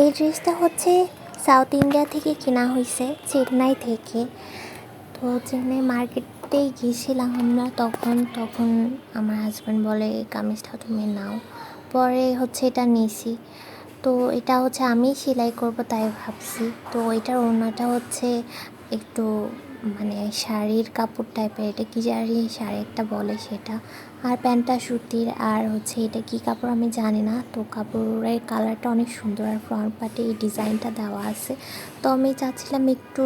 এই ড্রেসটা হচ্ছে সাউথ ইন্ডিয়া থেকে কেনা হয়েছে, চেন্নাই থেকে। তো চেন্নাই মার্কেটেই গিয়েছিলাম আমরা তখন আমার হাজব্যান্ড বলে এই কামিজটা তুমি নাও। পরে হচ্ছে এটা নিয়েছি। তো এটা হচ্ছে আমি সেলাই করব তাই ভাবছি। তো এটার ওড়নাটা হচ্ছে একটু মানে শাড়ির কাপড় টাইপের, এটা কি জানি শাড়ি একটা বলে সেটা। আর প্যান্টটা সুতির, আর হচ্ছে এটা কি কাপড় আমি জানি না। তো কাপড়ের কালারটা অনেক সুন্দর, আর ফ্রন্ট পার্টে এই ডিজাইনটা দেওয়া আছে। তো আমি চাচ্ছিলাম একটু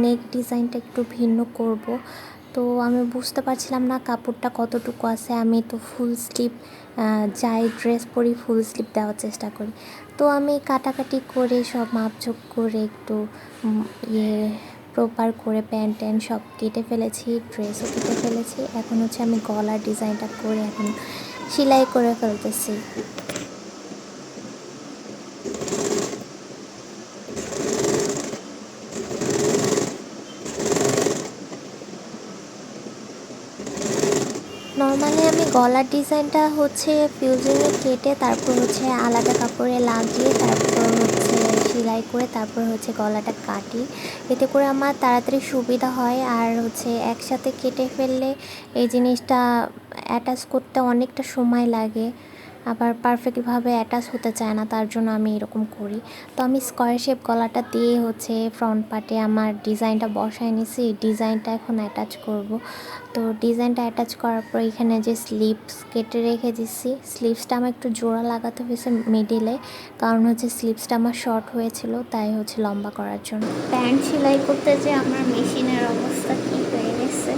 নেক ডিজাইনটা একটু ভিন্ন করব। তো আমি বুঝতে পারছিলাম না কাপড়টা কতটুকু আছে। আমি তো ফুল স্লিভ যাই ড্রেস পরি ফুল স্লিভ দেওয়ার চেষ্টা করি। তো আমি কাটাকাটি করে সব মাপঝোপ করে একটু ইয়ে প্রপার করে প্যান্ট ট্যান্ট সব কেটে ফেলেছি, ড্রেসও কেটে ফেলেছি। এখন হচ্ছে আমি গলার ডিজাইনটা করে এখন সেলাই করে ফেলতেছি। নর্মালি আমি গলার ডিজাইনটা হচ্ছে ফিউজিংয়ে কেটে তারপর হচ্ছে আলাদা কাপড়ে লাগিয়ে তারপর হচ্ছে সেলাই করে তারপর হচ্ছে গলাটা কাটি। এতে করে আমার তাড়াতাড়ি সুবিধা হয়। আর হচ্ছে একসাথে কেটে ফেললে এই জিনিসটা অ্যাটাচ করতে অনেকটা সময় লাগে, আবার পারফেক্টভাবে অ্যাটাচ হতে চায় না, তার জন্য আমি এরকম করি। তো আমি স্কোয়ার শেপ গলাটা দিয়ে হচ্ছে ফ্রন্ট পার্টে আমার ডিজাইনটা বসায় নিছি। ডিজাইনটা এখন অ্যাটাচ করব। তো ডিজাইনটা অ্যাটাচ করার পর এখানে যে স্লিভস কেটে রেখে দিচ্ছি, স্লিভসটা আমার একটু জোড়া লাগাতে হয়েছে মিডিলে, কারণ হচ্ছে স্লিভসটা আমার শর্ট হয়েছিল, তাই হচ্ছে লম্বা করার জন্য। প্যান্ট সেলাই করতে যে আমার মেশিনের অবস্থা কী হয়ে গেছে,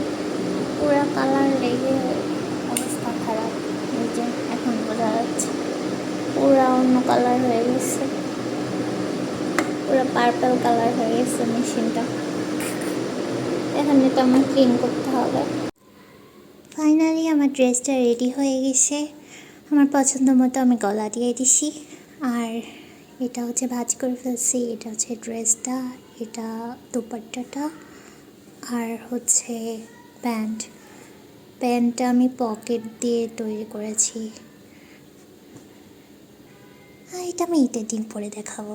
পুরো কালার লেগে অবস্থা খারাপ। এই যে এখন বোঝা যাচ্ছে পুরো অন্য কালার হয়ে গেছে, পুরো পার্পল কালার হয়ে গেছে মেশিনটা। এখন এটা আমার ক্লিন করতে হবে। ফাইনালি আমার ড্রেসটা রেডি হয়ে গেছে। আমার পছন্দ মতো আমি গলা দিয়ে দিছি। আর এটা হচ্ছে ভাঁজ করে ফেলছি। এটা হচ্ছে ড্রেসটা, এটা দুপাট্টাটা, আর হচ্ছে প্যান্টটা আমি পকেট দিয়ে তৈরি করেছি। আর এটা আমি ঈদের দিন পরে দেখাবো।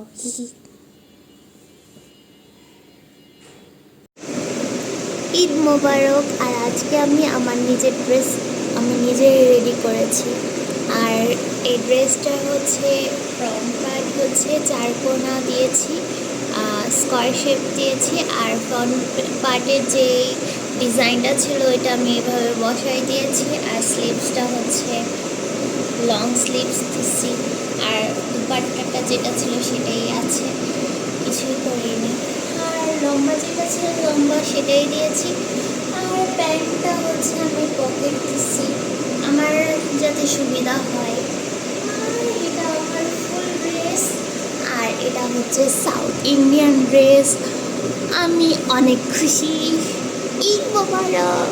ঈদ মোবারক। আর আজকে আমি আমার নিজের ড্রেস আমি নিজেই রেডি করেছি। আর এই ড্রেসটা হচ্ছে ফ্রন্ট পার্ট হচ্ছে চারকোনা দিয়েছি, স্কোয়ার শেপ দিয়েছি, আর ফ্রন্ট পার্টের যে ডিজাইনটা ছিল ওইটা আমি এভাবে বসাই দিয়েছি। আর স্লিভসটা হচ্ছে লং স্লিভস দিচ্ছি, আর দুপাট্টাটা যেটা ছিল সেটাই আছে, কিছুই করিনি। আর লম্বা যেটা ছিল লম্বা সেটাই দিয়েছি। আর প্যান্টটা হচ্ছে আমি পকেট দিচ্ছি আমার যাতে সুবিধা হয়। আর এটা আমার ফুল ড্রেস, আর এটা হচ্ছে সাউথ ইন্ডিয়ান ড্রেস। আমি অনেক খুশি। ঈদ মোবারক।